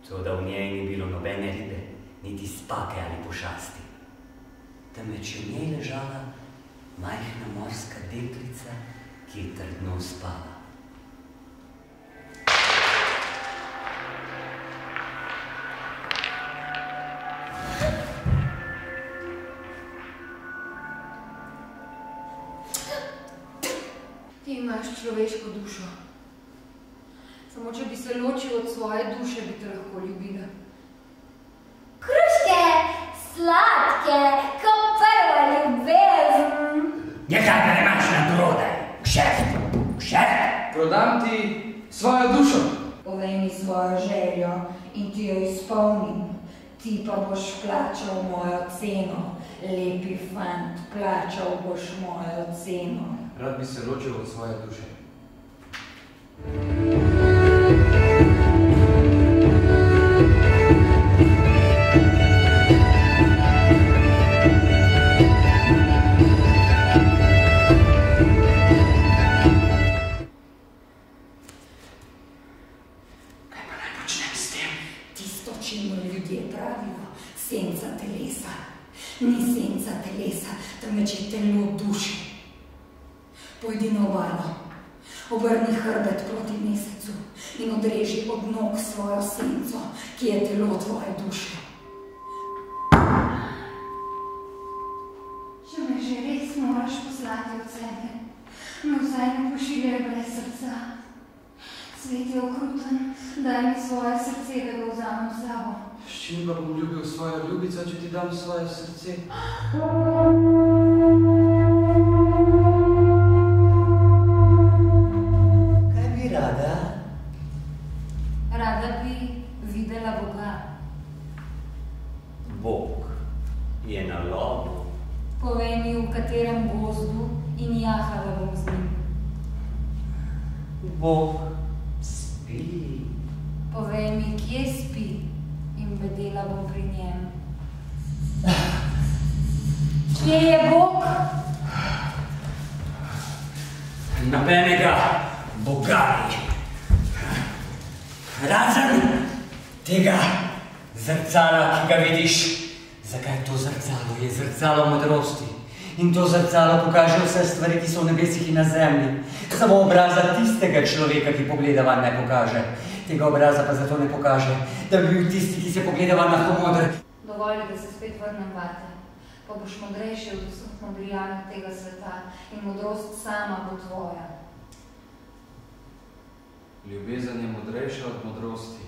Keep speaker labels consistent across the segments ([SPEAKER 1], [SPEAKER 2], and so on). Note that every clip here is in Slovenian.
[SPEAKER 1] Toda v njej ni bilo nobene ribe, niti spake ali pošasti. Temveč je v njej ležala majhna morska deklica, ki je trdno spala.
[SPEAKER 2] Ti imaš človeško dušo. Samo če bi se ločil od svoje duše, bi te lahko ljubila.
[SPEAKER 3] Kruške, sladke, kot prva ljubezen.
[SPEAKER 1] Nekaj ga imaš na prodaj, kšeft.
[SPEAKER 4] Prodam ti svojo dušo.
[SPEAKER 5] Povej mi svojo željo in ti jo izpolnim. Ti pa boš plačal mojo ceno. Lepi fant, plačal boš mojo ceno.
[SPEAKER 4] Rad bi se ločil od svoje duše.
[SPEAKER 5] Senca telesa. Ni senca telesa, temveč je telo duše. Pojdi na obalo, obrni hrbet proti mesecu in odreži od nog svojo senco, ki je telo tvoje duše.
[SPEAKER 2] Če me že res moraš poslati od sebe, me vsaj ne pošiljaj brez srca. Svet je okruten, daj mi svoje srce, da ga vzamem s sabo.
[SPEAKER 4] S čim pa bom ljubil svojo ljubico, če ti dam svoje srce?
[SPEAKER 1] Kaj bi rada?
[SPEAKER 2] Rada bi videla Boga.
[SPEAKER 1] Bog je na lovu.
[SPEAKER 2] Povej mi, v katerem gozdu, in jahala bom z njim.
[SPEAKER 1] Bog spi.
[SPEAKER 2] Povej mi, kje spi, in bedela bom pri njem. Kje je Bog?
[SPEAKER 1] Nobenega Boga ni. Razen tega zrcala, ki ga vidiš. Zakaj to zrcalo? Je zrcalo modrosti. In to zrcalo pokaže vse stvari, ki so v nebesih in na zemlji. Samo obraza tistega človeka, ki pogleda vanj, ne pokaže. Tega obraza pa zato ne pokaže, da bi bil tisti, ki se pogleda vanj, lahko moder.
[SPEAKER 2] Dovolj, da se spet vrnem vate, pa boš modrejši od vseh modrijanov tega sveta in modrost sama bo tvoja.
[SPEAKER 4] Ljubezen je modrejša od modrosti.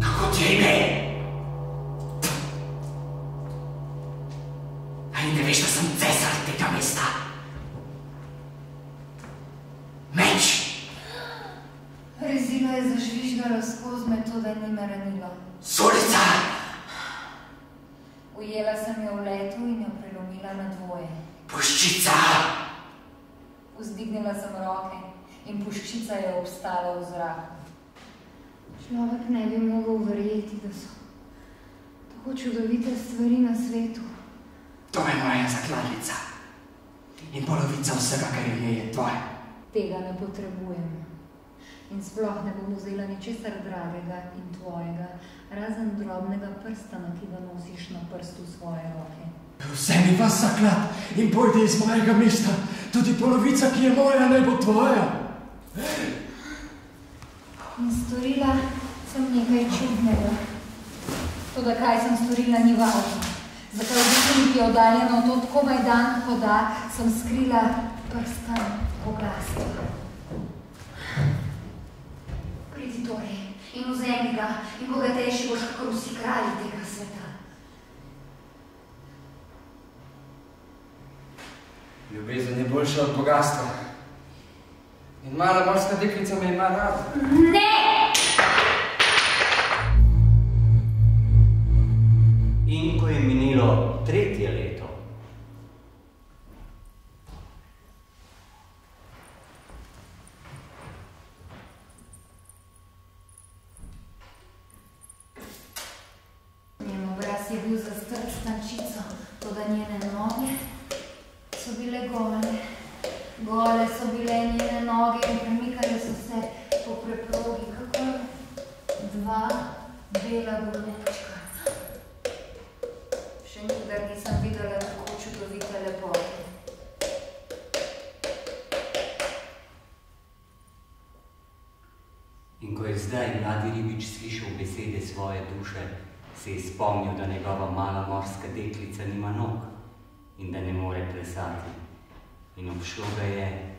[SPEAKER 1] Kako ti je ime? Ali ne veš, da sem cesar tega mesta? Meč!
[SPEAKER 2] Rezilo je zažvižgalo skozi me to, da ni me ranilo.
[SPEAKER 1] Sulica!
[SPEAKER 2] Ujela sem jo v letu in jo prelomila na dvoje.
[SPEAKER 1] Puščica!
[SPEAKER 2] Vzdignila sem roke in puščica je obstala v zraku. Človek ne bi mogel verjeti, da so tako čudovite stvari na svetu.
[SPEAKER 1] To je moja zakladnica. In polovica vsega, kar je v njej, je tvoje.
[SPEAKER 2] Tega ne potrebujem. In sploh ne bom vzela ničesar dragega in tvojega, razen drobnega prstana, ki ga nosiš na prstu svoje roke.
[SPEAKER 4] Vzemi vas zaklad in pojdi iz mojega mesta. Tudi polovica, ki je moja, ne bo tvoja.
[SPEAKER 2] In storila sem nekaj čudnega. Toda kaj sem storila, ni važno. Zakaj v bistvu mi je oddaljeno od od komaj dan hoda, sem skrila prstan bogatstva. Pridi torej in vzemi ga in bogatejši boš kakor vsi kralji tega sveta.
[SPEAKER 4] Ljubezen je boljša od bogatstva. In mala morska deklica me ima rada.
[SPEAKER 2] Ne!
[SPEAKER 1] In ko je minilo 3. leto,
[SPEAKER 2] Njen obraz je bil zastrt s tančico, toda
[SPEAKER 1] je zdaj mladi ribič slišal besede svoje duše, se je spomnil, da njegova mala morska deklica nima nog in da ne more plesati. In obšlo ga je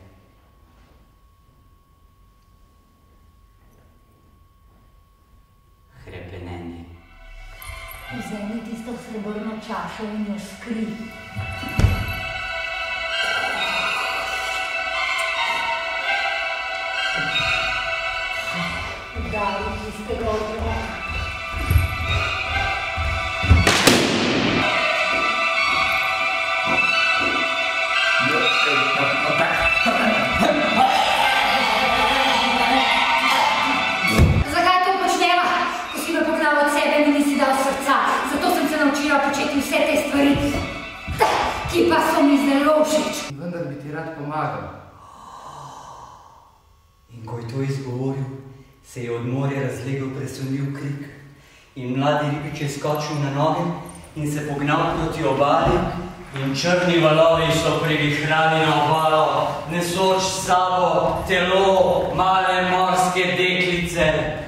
[SPEAKER 1] hrepenenje.
[SPEAKER 2] Vzemi tisto srebrno čašo in jo skri. Udari tistega otroka.
[SPEAKER 5] Zakaj to počneva? Ko si me pognal od sebe, mi nisi dal srca. Zato sem se naučila početi vse te stvari, ki pa so mi zelo všeč.
[SPEAKER 6] Vendar bi ti rad pomagal.
[SPEAKER 1] In ko je to izgovoril, se je od morja razlegel presunljiv krik. In mladi ribič je skočil na noge in se pognal proti obali. In črni valovi so privihrali na obalo, nesoč s sabo telo male morske deklice.